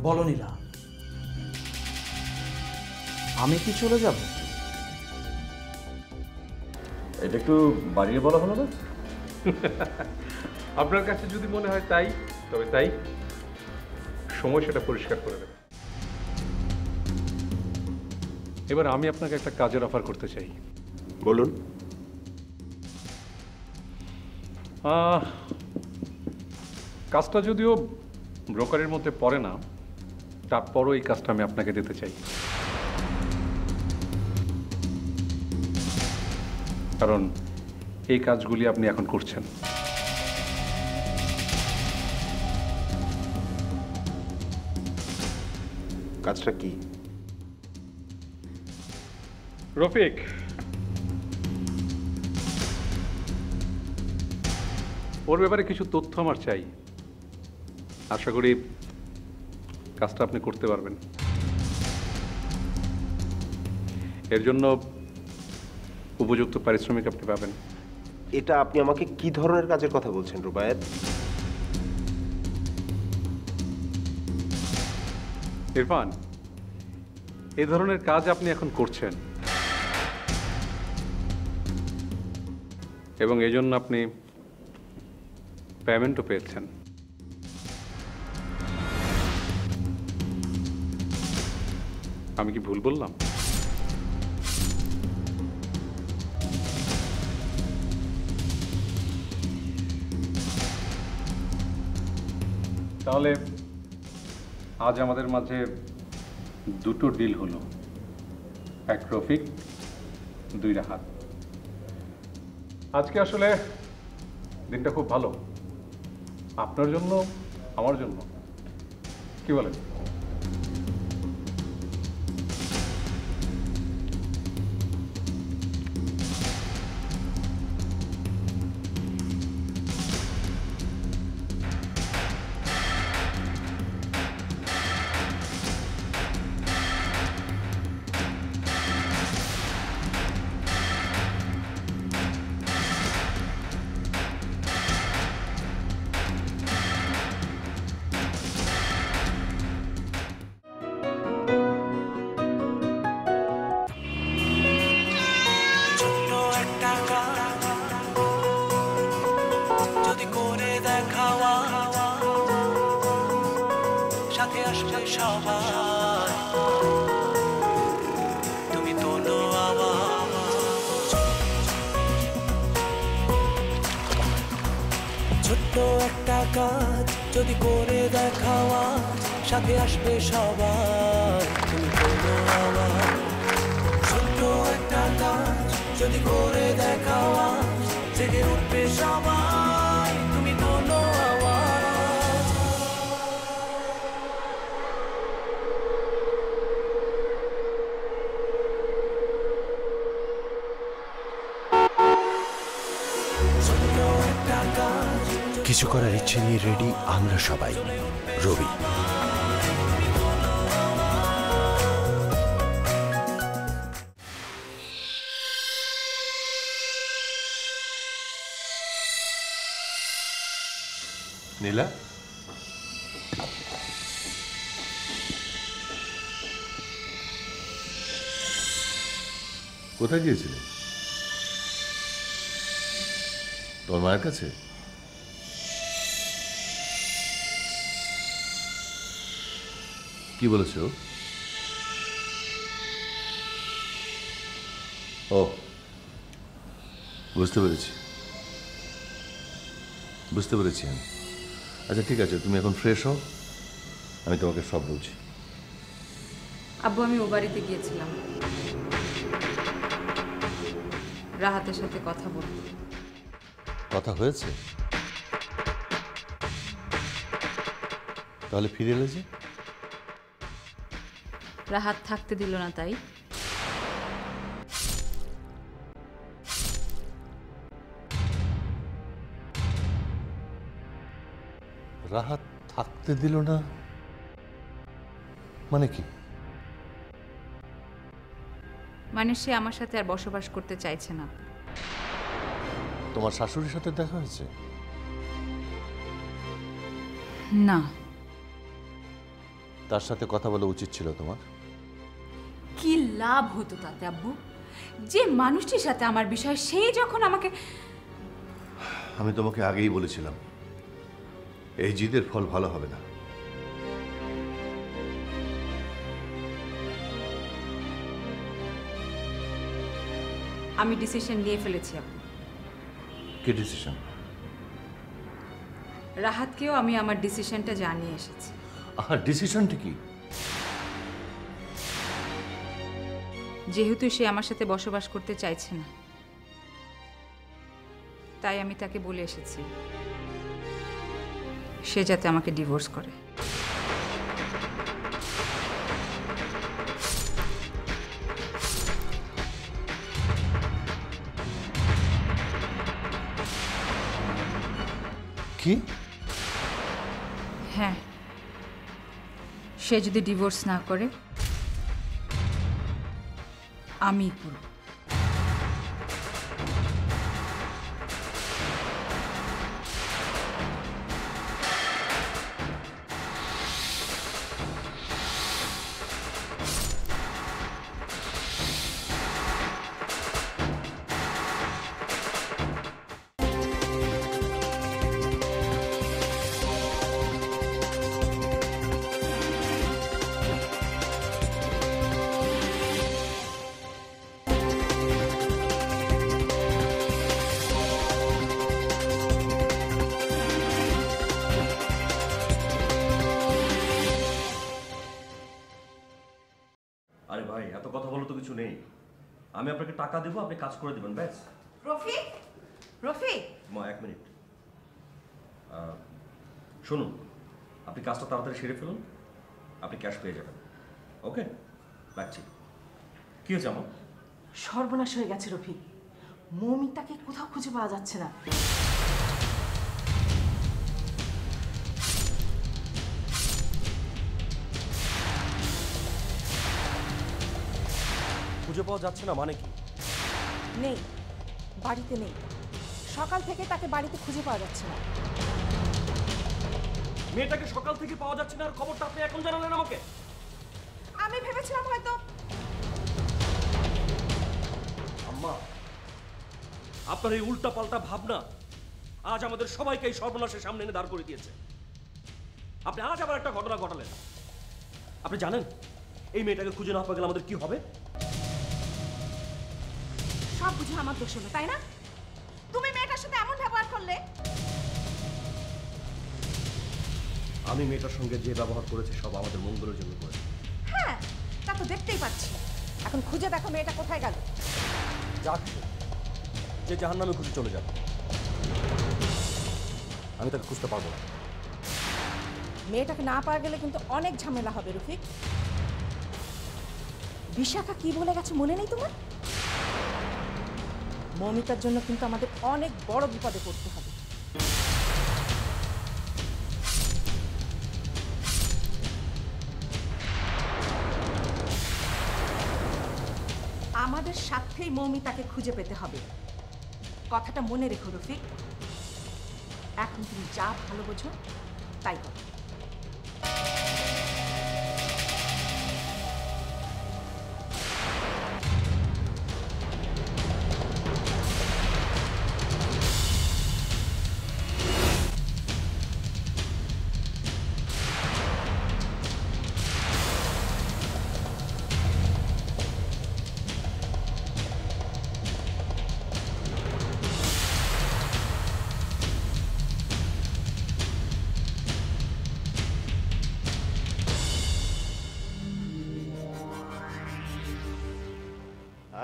বলো নীলা, আমি কি চলে যাব? এটা একটু বাড়িয়ে বলা হলো না? আপনার কাছে যদি মনে হয় তাই, তবে তাই। সময় সেটা পরিষ্কার করে দেবে। এবার আমি আপনাকে একটা কাজের অফার করতে চাই। বলুন। কাজটা যদিও ব্রোকারের মধ্যে পড়ে না, তারপরও এই কাজটা আমি আপনাকে দিতে চাই। কারণ এই কাজগুলি আপনি এখন করছেন। কাজটা কি? রফিক, ওর ব্যাপারে কিছু তথ্য আমার চাই। আশা করি কাজটা আপনি করতে পারবেন। এর জন্য উপযুক্ত পারিশ্রমিক আপনি পাবেন। এটা আপনি আমাকে কি ধরনের কাজের কথা বলছেন রুবায়েত? ইরফান, এই ধরনের কাজ আপনি এখন করছেন এবং এই জন্য আপনি পেমেন্টও পেয়েছেন। আমি কি ভুল বললাম? তাহলে আজ আমাদের মাঝে দুটো ডিল হলো, এক রফিক, দুই রাহাত। আজকে আসলে দিনটা খুব ভালো, আপনার জন্য, আমার জন্য। কি বলেন? ছোট্ট একটা কাজ যদি করে দেখাওয়া, সাথে আসবে সবাই, তুমি কোনো আওয়াজ। ছোট্ট একটা কাজ যদি করে দেখাওয়া, জেগে উঠবে সবাই, তুমি কোনো আওয়াজ। কিছু করার ইচ্ছে নিয়ে রেডি আমরা সবাই। রবি। নীলা, কোথায় গিয়েছিলে? তোমার মায়ের কাছে? কি বলেছ? ও, বুঝতে পেরেছি আমি। আচ্ছা ঠিক আছে, তুমি এখন ফ্রেশ হও, আমি তোমাকে সব বলছি। আব্বু, আমি ও বাড়িতে গিয়েছিলাম রাহাতের সাথে কথা বলতে। কথা হয়েছে? তাহলে ফিরে এলে যে? রাহাত থাকতে দিল না, তাই। রাহাত থাকতে দিল না মানে কি? মানে সে আমার সাথে আর বসবাস করতে চাইছে না। তোমার শাশুড়ির সাথে দেখা হয়েছে? না। তার সাথে কথা বলা উচিত ছিল তোমার। কি লাভ হতো তাতে আব্বু? যে মানুষটির সাথে আমার বিষয়, সেই যখন আমাকে... আমি তোমাকে আগেই বলেছিলাম এই জিদের ফল ভালো হবে না। আমি ডিসিশন নিয়ে ফেলেছি আব্বু। কি ডিসিশন? রাহাতকেও আমি আমার ডিসিশনটা জানিয়ে এসেছি। ডিসিশনটা কি? যেহেতু সে আমার সাথে বসবাস করতে চাইছে না, তাই আমি তাকে বলে এসেছি সে যাতে আমাকে ডিভোর্স করে। কি? হ্যাঁ, সে যদি ডিভোর্স না করে আমি করব। আরে ভাই, এত কথা বলো তো কিছু নেই। আমি আপনাকে টাকা দেবো, আপনি কাজ করে দেবেন, ব্যাস। রফিক, রফিক, মা 1 মিনিট শুনুন, আপনি কাজটা তাড়াতাড়ি সেরে ফেলুন, আপনি ক্যাশ পেয়ে যাবেন। ওকে, রাখছি। কি হয়েছে আমার? সর্বনাশ হয়ে গেছে রফিক, মৌমিতাকে কোথাও খুঁজে পাওয়া যাচ্ছে না। খুঁজে পাওয়া যাচ্ছে না মানে কি? নেই, বাড়িতে নেই। সকাল থেকে তাকে বাড়িতে খুঁজে পাওয়া যাচ্ছে না। মেয়েটাকে সকাল থেকে পাওয়া যাচ্ছে না, আর খবরটা আপনি এখন জানালেন আমাকে? আমি ভেবেছিলাম হয়তো... আম্মা, আপনার এই উল্টা পাল্টা ভাবনা আজ আমাদের সবাইকে এই সর্বনাশের সামনে এনে দাঁড় করে দিয়েছে। আপনি আজ আবার একটা ঘটনা ঘটালেন। আপনি জানেন এই মেয়েটাকে খুঁজে না পাওয়া গেলে আমাদের কি হবে? সব বুঝে আমার দোষ হলো, তাই না? তুমি মেয়েটার সাথে এমন ব্যবহার করলে। আমি মেয়েটার সঙ্গে যে ব্যবহার করেছি সব আমাদের মঙ্গলের জন্য করেছি। হ্যাঁ, তা তো দেখতেই পাচ্ছি। এখন খুঁজে দেখো মেয়েটা কোথায় গেল। যাক, যে জাহান্নামে খুঁজে চলে যাবে, আমি তাকে খুঁজতে পারবো না। মেয়েটাকে না পাওয়া গেলে কিন্তু অনেক ঝামেলা হবে রফিক। বিশাখা কি বলে গেছে মনে নেই তোমার? মৌমিতার জন্য কিন্তু আমাদের অনেক বড় বিপদে পড়তে হবে। আমাদের সাথেই মৌমিতাকে খুঁজে পেতে হবে, কথাটা মনে রেখো রফিক। এখন তুমি যা ভালো বোঝো তাই করো।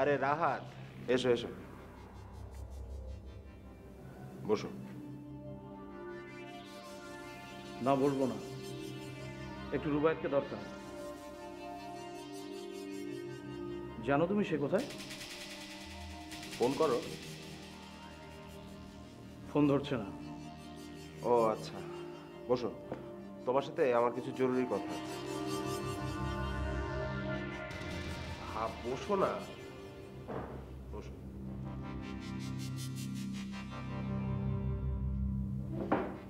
আরে রাহাত, এসো এসো, বসো। না, বলবো না, একটু রুবায়েতকে দরকার। জানো তুমি সে কোথায়? ফোন করো। ফোন ধরছে না। ও আচ্ছা, বসো, তোমার সাথে আমার কিছু জরুরি কথা আছে। হ্যাঁ, বসো না, বসো।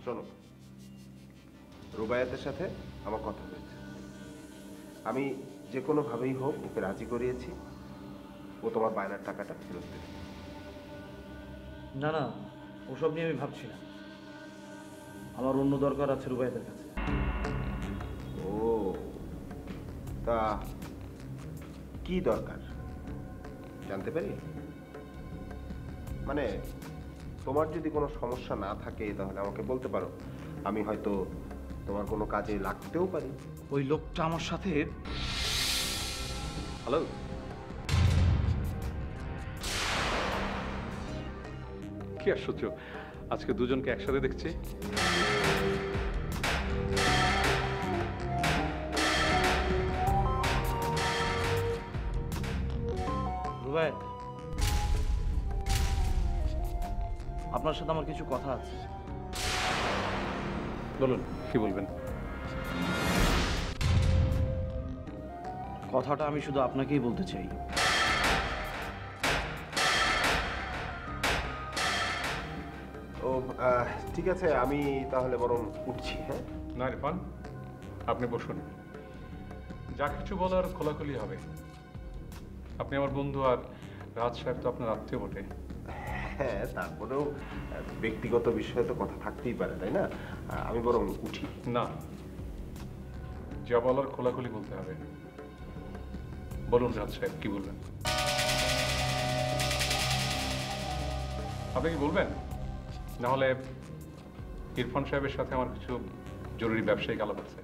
শোনো, রুবায়াতের সাথে আমার কথা হয়েছে। আমি যে কোনোভাবেই হোক ওকে রাজি করিয়েছি, ও তোমার বায়নার টাকাটা ফেরত দেবে। না না, ওসব নিয়ে আমি ভাবছি না, আমার অন্য দরকার আছে রুবাইদের কাছে। ও তা কি দরকার জানতে পারি? মানে তোমার যদি কোনো সমস্যা না থাকে তাহলে আমাকে বলতে পারো, আমি হয়তো তোমার কোনো কাজে লাগতেও পারি। ওই লোকটা আমার সাথে। হ্যালো, কি আশ্চর্য, আজকে দুজনকে একসাথে দেখছি। রুবাইদ, আপনার সাথে আমার কিছু কথা আছে। বলুন, কি বলবেন? কথাটা আমি শুধু আপনাকেই বলতে চাই। ও ঠিক আছে, আমি তাহলে বরং উঠছি। হ্যাঁ না ইরফান, আপনি বসুন, যা কিছু বলার খোলাখুলি হবে। আপনি আমার বন্ধু, আর রাজ সাহেব তো আপনার আত্মীয় বটে। হ্যাঁ, তারপরেও ব্যক্তিগত বিষয়ে তো কথা থাকতেই পারে, তাই না? আমি বরং উঠি। না, যা বলার খোলাখুলি বলতে হবে। বলুন রাজ সাহেব, কি বলবেন? আপনি কি বলবেন? নাহলে ইরফান সাহেবের সাথে আমার কিছু জরুরি ব্যবসায়িক আলাপ আছে।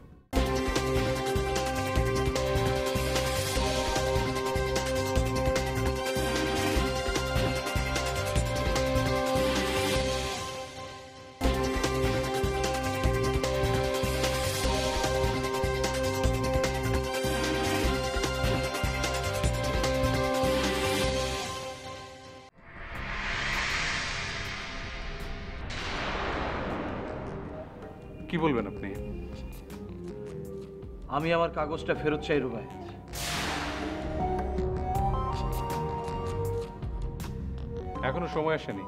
কি বলবেন আপনি? আমি আমার কাগজটা ফেরত চাই রুবাইদ। এখনো সময় আসেনি,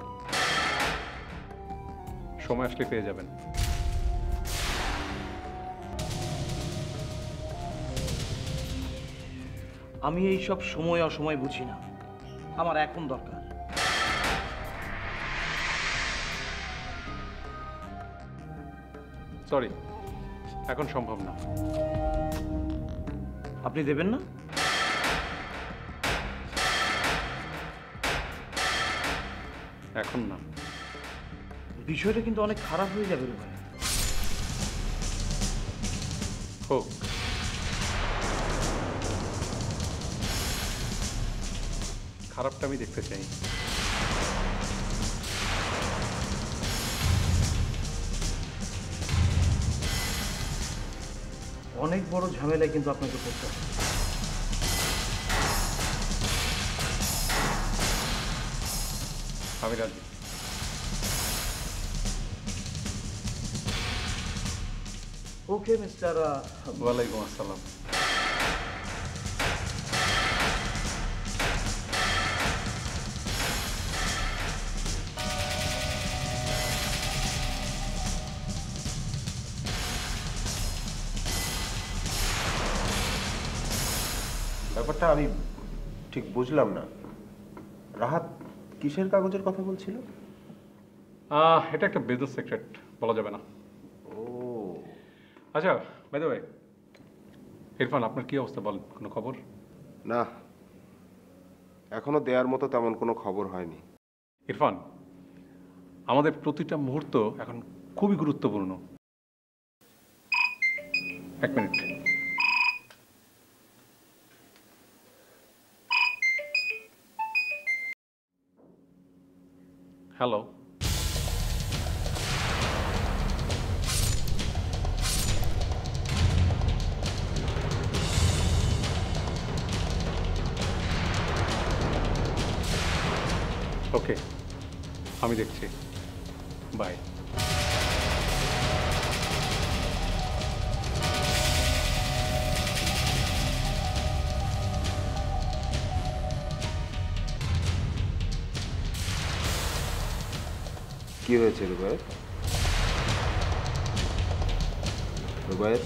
সময় আসলে পেয়ে যাবেন। আমি এই সব সময় অসময় বুঝি না, আমার এখন দরকার। সরি, এখন সম্ভব না। আপনি দেবেন না? এখন না। বিষয়টা কিন্তু অনেক খারাপ হয়ে যাবে রুবাইদ। হোক, খারাপটা আমি দেখতে চাই। অনেক বড় ঝামেলায় কিন্তু আপনাকে পড়তে হবে। আমি রাজি। Okay mister. ওয়ালাইকুম আসসালাম। ব্যাপারটা আমি ঠিক বুঝলাম না। রাহাত কিসের কাগজের কথা বলছিল? এটা একটা বিজনেস সিক্রেট, বলা যাবে না। ও আচ্ছা, বাই দ্য ওয়ে, ইরফান আপনার কি অবস্থা বলেন? কোনো খবর? না, এখনো দেওয়ার মতো তেমন কোনো খবর হয়নি। ইরফান, আমাদের প্রতিটা মুহূর্ত এখন খুবই গুরুত্বপূর্ণ। এক মিনিট। হ্যালো, ওকে, আমি দেখছি। বাই। কি হয়েছে রুবায়েত? রুবায়েত,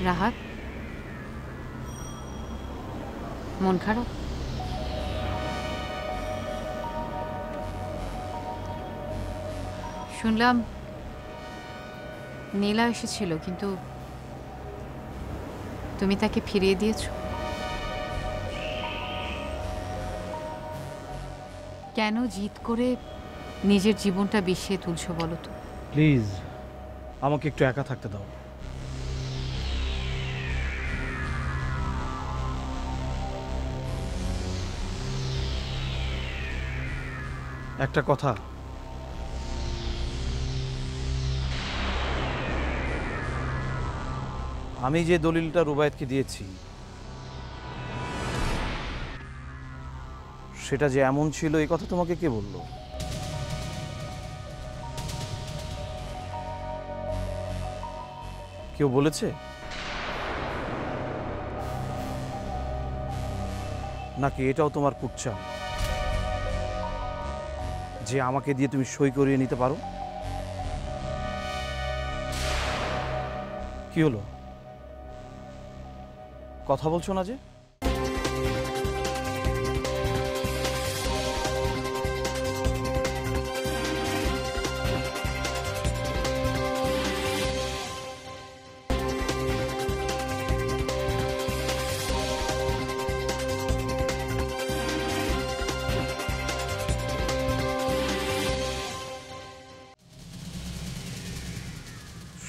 রাহাত, মন খারাপ? শুনলাম নীলা এসেছিল, কিন্তু তুমি তাকে ফিরিয়ে দিয়েছো। কেন জিদ করে নিজের জীবনটা বিষিয়ে তুলছো বলো তো? প্লিজ আমাকে একটু একা থাকতে দাও। একটা কথা, আমি যে দলিলটা রুবায়েতকে দিয়েছি সেটা যে এমন ছিল এই কথা তোমাকে কে বললো? কেউ বলেছে? নাকি এটাও তোমার কুচ্চা যে আমাকে দিয়ে তুমি সই করিয়ে নিতে পারো? কি হলো, কথা বলছো না যে?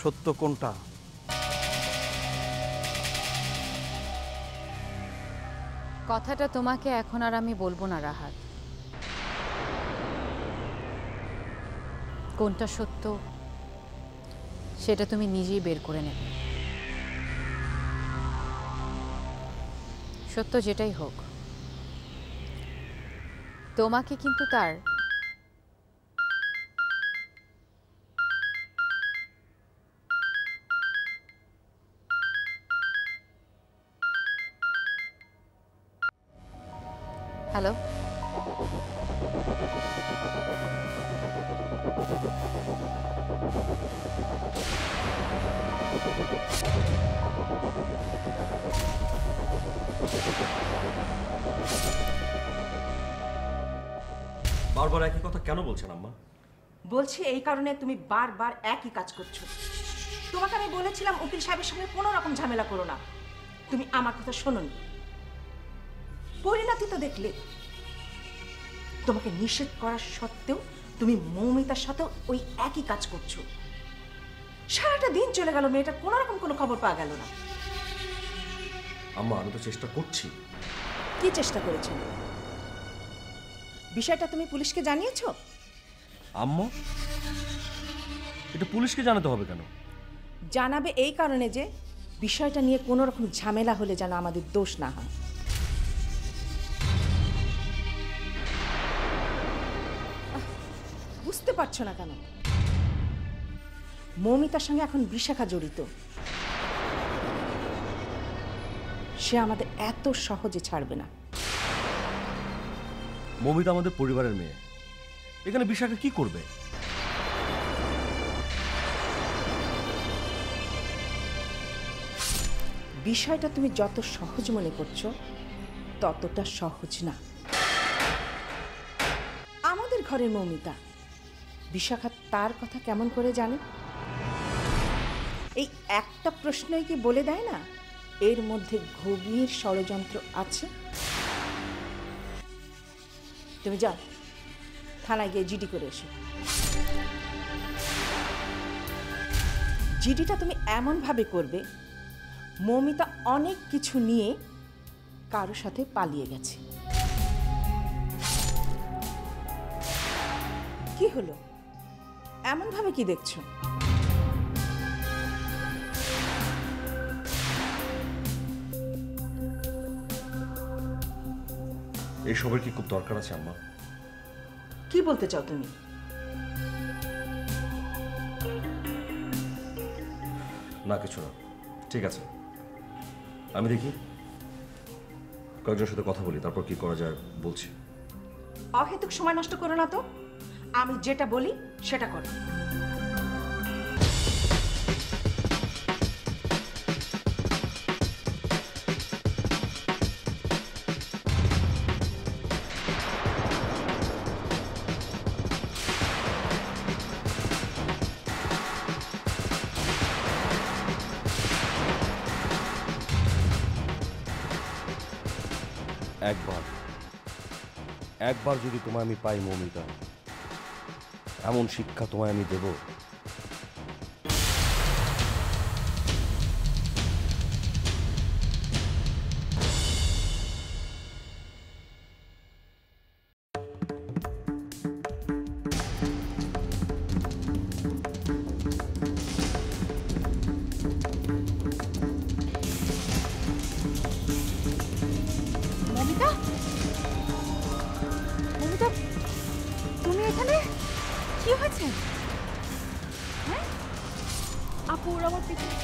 সত্য কোনটা? কথাটা তোমাকে এখন আর আমি বলবো না রাহাত। কোনটা সত্য সেটা তুমি নিজেই বের করে নেবে। সত্য যেটাই হোক, তোমাকে কিন্তু তার হ্যালো, বারবার একই কথা কেন বলছেন আম্মা? বলছি এই কারণে তুমি বারবার একই কাজ করছো। তোমাকে আমি বলেছিলাম উকিল সাহেবের সঙ্গে কোনো রকম ঝামেলা করো না, তুমি আমার কথা শোনোনি। পরিণতি তো দেখলে। তোমাকে নিষেধ করার সত্ত্বেও তুমি মৌমিতার সাথে ওই একই কাজ করছো। সারাটা দিন চলে গেল, মেয়েটার কোনো রকম কোনো খবর পাওয়া গেল না। আম্মা আমি তো চেষ্টা করছি। কি চেষ্টা করেছেন? বিষয়টা তুমি পুলিশকে জানিয়েছো? আম্মা এটা পুলিশকে জানাতে হবে কেন? জানাবে এই কারণে যে বিষয়টা নিয়ে কোনো রকম ঝামেলা হলে যেন আমাদের দোষ না হয়। বুঝতে পারছো না কেন? মৌমিতার সঙ্গে এখন বিশাখা জড়িত। সে আমাদের এত সহজে ছাড়বে না। মৌমিতা আমাদের পরিবারের মেয়ে, এখানে বিশাখা কি করবে? বিষয়টা তুমি যত সহজ মনে করছো ততটা সহজ না। আমাদের ঘরের মৌমিতা, বিশাখা তার কথা কেমন করে জানে? এই একটা প্রশ্নই কি বলে দেয় না এর মধ্যে গভীর ষড়যন্ত্র আছে? তুমি যাও থানায় গিয়ে জিডি করে এসো। জিডিটা তুমি এমন ভাবে করবে মৌমিতা অনেক কিছু নিয়ে কারো সাথে পালিয়ে গেছে। কি হলো, এমন ভাবে কি দেখছো? এইসবের কি খুব দরকার আছে আম্মা? কি বলতে চাও তুমি? না কিছু না, ঠিক আছে আমি দেখি কয়েকজনের সাথে কথা বলি, তারপর কি করা যায় বলছি। অহেতুক সময় নষ্ট করো না তো, আমি যেটা বলি সেটা করো। একবার যদি তোমায় আমি পাই মৌমিতা, এমন শিক্ষা তোমায় আমি দেব। মমিতা, মমিতা, তুমি এখানে? কি হয়েছে? হ্যাঁ, আপু ওরা আমার পিছনে